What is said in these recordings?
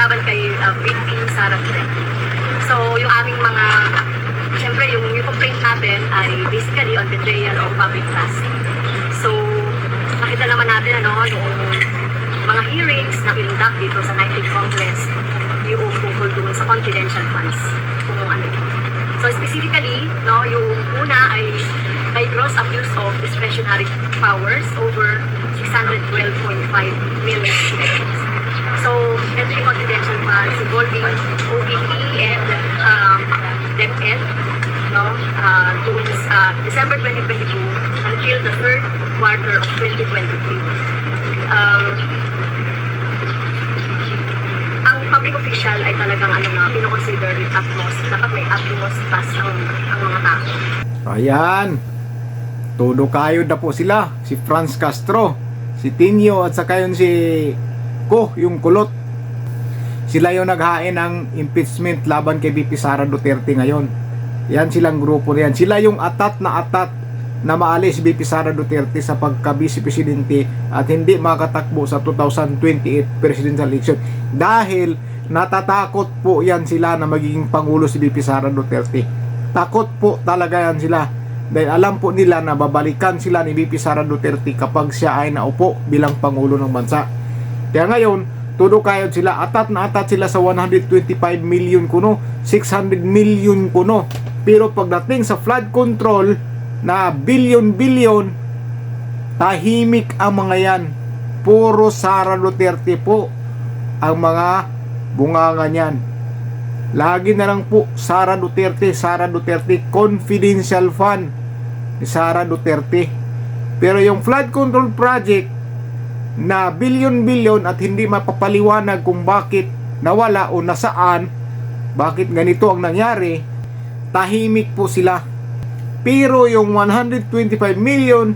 laban kay VP Sara Duterte. So, yung aming mga, syempre, yung complaint natin ay basically on betrayal of public trust. So, nakita naman natin, yung mga hearings na pinundak dito sa 19th Congress, yung tungkol doon sa confidential funds. Kung ano. So, specifically, yung una ay by gross abuse of discretionary powers over 612.5 million pesos. So, ito yung confidential funds involving OVP and DepEd, doon sa December 2022 until the third quarter of 2023. Ang public official ay talagang pinoconsider at most, dapat may utmost trust ang mga tao. Ayan, todo kayod na po sila, si Franz Castro, si Tinio at saka yun si Ko, yung kulot. Sila yung naghain ng impeachment laban kay VP Sara Duterte ngayon. Yan silang grupo na yan. Sila yung atat na maalis VP Sara Duterte sa pagka-vice presidente at hindi makatakbo sa 2028 presidential election. Dahil natatakot po yan sila na magiging pangulo si VP Sara Duterte. Takot po talaga yan sila. Dahil alam po nila na babalikan sila ni VP Sara Duterte kapag siya ay naupo bilang pangulo ng bansa. Kaya ngayon, todo kayod sila, atat sila sa 125 million kuno, 600 million kuno. Pero pagdating sa flood control na billion, tahimik ang mga yan. Puro Sara Duterte po ang mga bunganga niyan. Lagi na lang po Sara Duterte, confidential fund ni Sara Duterte. Pero yung flood control project na billion at hindi mapapaliwanag kung bakit nawala o nasaan, bakit ganito ang nangyari, tahimik po sila. Pero yung 125 million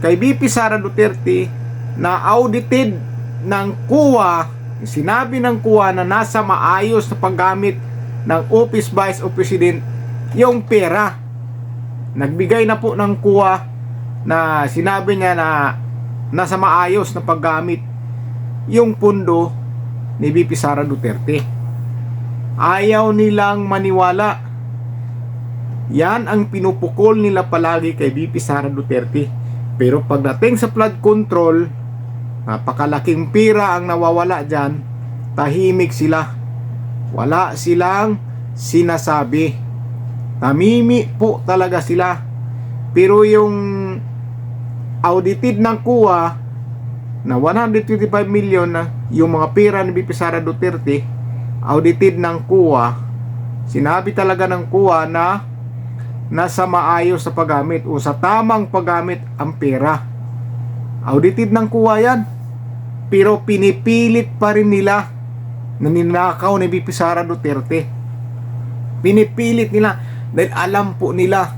kay VP Sara Duterte na audited ng COA, sinabi ng COA na nasa maayos na paggamit ng Office Vice of President yung pera. Nagbigay na po ng COA na sinabi niya na nasa maayos na paggamit yung pundo ni VP Sara Duterte. Ayaw nilang maniwala. Yan ang pinupukol nila palagi kay VP Sara Duterte. Pero pagdating sa flood control, napakalaking pira ang nawawala dyan, tahimik sila. Wala silang sinasabi. Namimi po talaga sila. Pero yung audited ng COA na 125 million na yung mga pera ni VP Sara Duterte, audited ng COA, sinabi talaga ng COA na nasa maayos sa paggamit o sa tamang paggamit ang pera. Audited ng COA yan. Pero pinipilit pa rin nila na ninakaw ni VP Sara Duterte. Pinipilit nila dahil alam po nila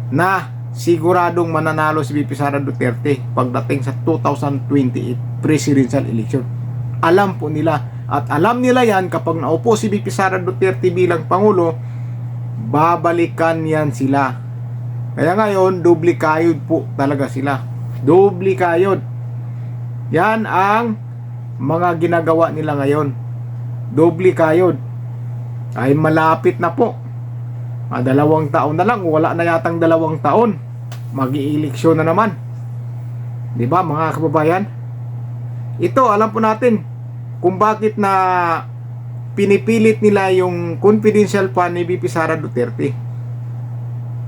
na siguradong mananalo si VP Sara Duterte pagdating sa 2028 presidential election. Alam po nila at alam nila yan kapag naupo si VP Sara Duterte bilang pangulo, babalikan yan sila. Kaya ngayon, doble kayod po talaga sila. Doble kayod. Yan ang mga ginagawa nila ngayon. Doble kayod. Ay malapit na po. 2 taon na lang, wala na yatang 2 taon. Mag-ieleksyon na naman. 'Di ba mga kababayan? Ito alam po natin kung bakit na pinipilit nila yung confidential fund ni VP Sara Duterte.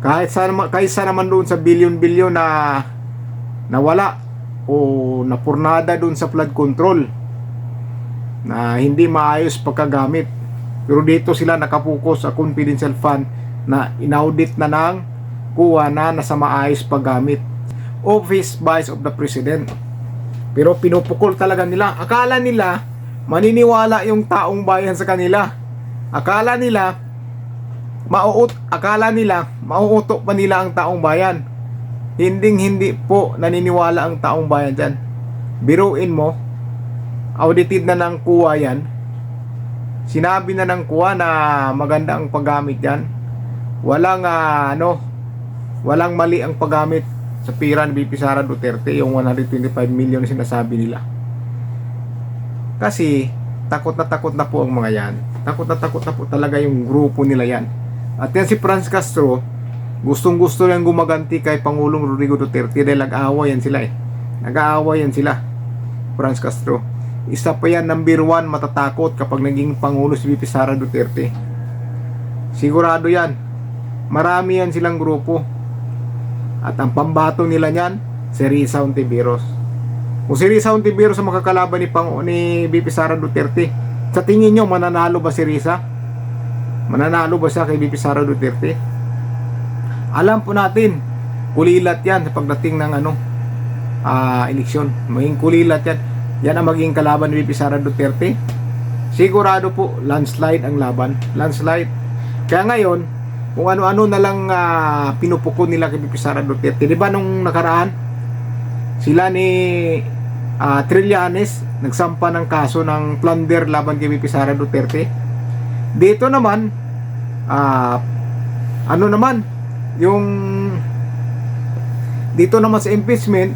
Kaysa naman doon sa billion na nawala o napurnada doon sa flood control na hindi maayos pagkagamit. Pero dito sila nakapokus sa confidential fund na inaudit na ng COA na nasa maayos paggamit. Office Vice of the President. Pero pinupukol talaga nila. Akala nila maniniwala yung taong bayan sa kanila. Akala nila mauuto pa nila ang taong bayan. Hindi po naniniwala ang taong bayan dyan. Biruin mo, audited na ng COA yan. Sinabi na ng COA na maganda ang paggamit dyan. Walang mali ang paggamit sa pira ni VP Sara Duterte, yung 125 million na sinasabi nila. Kasi takot na po ang mga yan. Takot na po talaga yung grupo nila yan. At yan si Franz Castro, gustong-gusto lang gumaganti kay Pangulong Rodrigo Duterte dahil nag-aaway yan sila eh. Nag-aaway yan sila. Franz Castro. Isa pa yan, number 1 matatakot kapag naging Pangulo si VP Sara Duterte. Sigurado yan. Marami yan silang grupo. At ang pambato nila niyan, si Risa Hontiveros. Kung si Risa Hontiveros ang makakalaban ni VP Sara Duterte, sa tingin nyo, mananalo ba si Risa? Mananalo ba siya kay VP Sara Duterte? Alam po natin, kulilat yan sa pagdating ng eleksyon. Maging kulilat yan. Yan ang maging kalaban ni VP Sara Duterte. Sigurado po, landslide ang laban. Landslide. Kaya ngayon, kung ano-ano na lang pinupukon nila kay VP Sara Duterte. Di ba nung nakaraan, sila ni Trillanes nagsampa ng kaso ng plunder laban kay VP Sara Duterte. Dito naman, dito naman sa impeachment,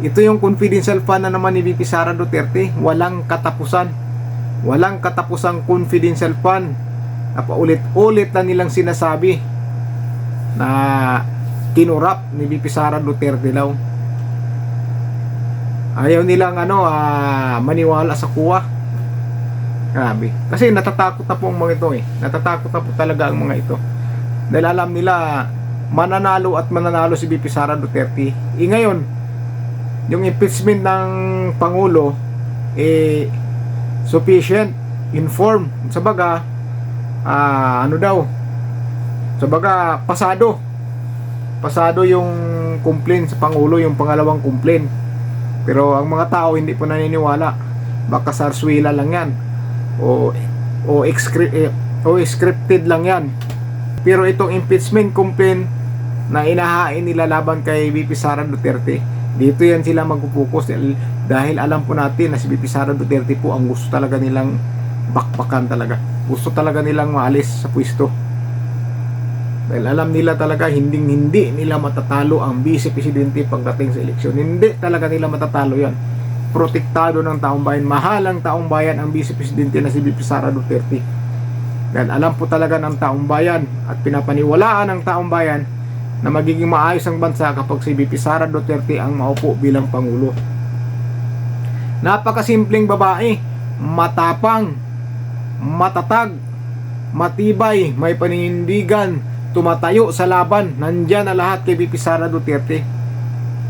ito yung confidential fund na naman ni VP Sara Duterte. Walang katapusan. Walang katapusang confidential fund. Napaulit-ulit na nilang sinasabi na kinurap ni VP Sara Duterte daw. Ayaw nilang maniwala sa kuwa. Grabe. Kasi natatakot na po ang mga ito eh. Natatakot na po talaga ang mga ito. Dahil alam nila mananalo at mananalo si VP Sara Duterte. Ngayon, yung impeachment ng Pangulo sufficient, informed. Sabaga, pasado yung complaint sa Pangulo, yung pangalawang complaint. Pero ang mga tao hindi po naniniwala. Baka sarswila lang yan. O scripted lang yan. Pero itong impeachment complaint na inahain nila laban kay VP Sara Duterte, dito yan sila magpupokus dahil alam po natin na si VP Sara Duterte po ang gusto talaga nilang bakbakan talaga. Gusto talaga nilang maalis sa pwesto. Dahil alam nila talaga hindi nila matatalo ang Vice Presidente pagdating sa eleksyon. Hindi talaga nila matatalo yan. Protektado ng taong bayan. Mahalang taong bayan ang Vice Presidente na si VP Sara Duterte. Dahil alam po talaga ng taong bayan at pinapaniwalaan ng taong bayan na magiging maayos ang bansa kapag si VP Sara Duterte ang maupo bilang Pangulo. Napakasimpleng babae, matapang, matatag, matibay, may paninindigan, tumatayo sa laban. Nandyan na lahat kay VP Sara Duterte.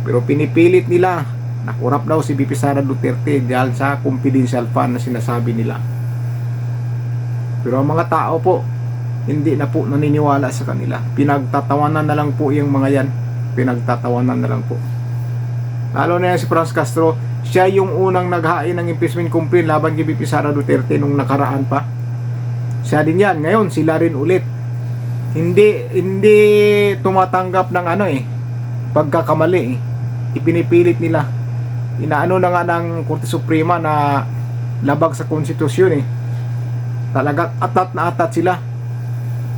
Pero pinipilit nila na kurap daw si VP Sara Duterte dahil sa confidential fund na sinasabi nila. Pero ang mga tao po, hindi na po naniniwala sa kanila. Pinagtatawanan na lang po yung mga yan. Pinagtatawanan na lang po. Lalo na yan si Franz Castro. Siya yung unang naghain ng impeachment complaint laban kay VP Sara Duterte nung nakaraan pa. Siya din yan. Ngayon, sila rin ulit. Hindi tumatanggap ng pagkakamali eh. Ipinipilit nila. Inaano na nga ng Korte Suprema na labag sa konstitusyon eh. Talaga atat na atat sila.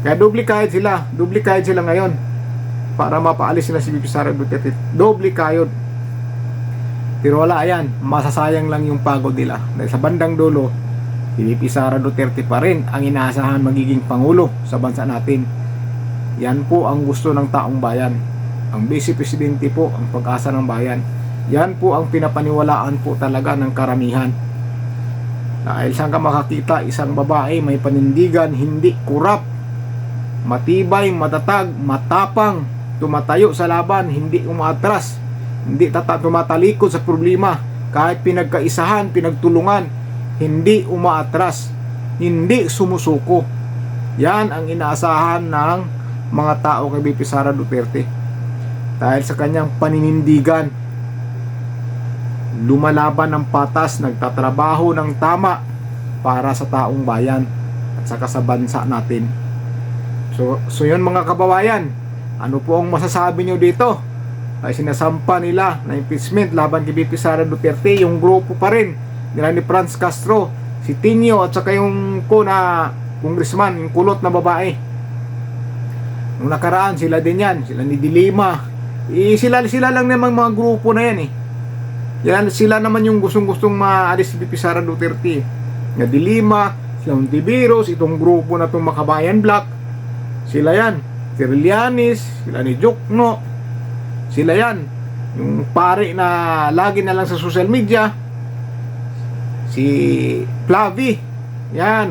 Kaya duplicate sila ngayon para mapaalis sila si VP Sara Duterte. Duplicate. Pero wala yan, masasayang lang yung pagod nila. Dahil sa bandang dulo, si VP Sara Duterte pa rin ang inaasahan magiging Pangulo sa bansa natin. Yan po ang gusto ng taong bayan. Ang Vice Presidente po ang pag-asa ng bayan. Yan po ang pinapaniwalaan po talaga ng karamihan. Dahil saan ka makakita isang babae may panindigan, hindi kurap, matibay, matatag, matapang, tumatayo sa laban, hindi umaatras, hindi tumatalikod sa problema, kahit pinagkaisahan, pinagtulungan, hindi umaatras, hindi sumusuko. Yan ang inaasahan ng mga tao kay VP Sara Duterte. Dahil sa kanyang paninindigan, lumalaban ng patas, nagtatrabaho ng tama para sa taong bayan at saka sa bansa natin. So yun mga kababayan, ano po ang masasabi nyo dito? Ay sinasampa nila na impeachment laban kay VP Sara Duterte, yung grupo pa rin nila ni Franz Castro, si Tinio at saka yung congressman, yung kulot na babae. Nung nakaraan sila din yan, sila ni Dilima. Sila lang naman mga grupo na yan eh. Yan, sila naman yung gustong maalis si VP Sara Duterte. nga Dilima, sila Ontiveros, itong grupo na itong Makabayan Black, sila yan. Si Trillanes, sila ni Jokno, sila yan. Yung pare na lagi na lang sa social media, si Flavi, yan.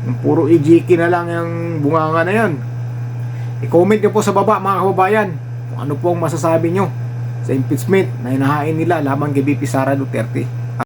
Yung puro ijiki na lang yung bunganga na yan. I-comment nyo po sa baba mga kababayan kung ano po ang masasabi nyo sa impeachment na hinahain nila laban kay VP Sara Duterte.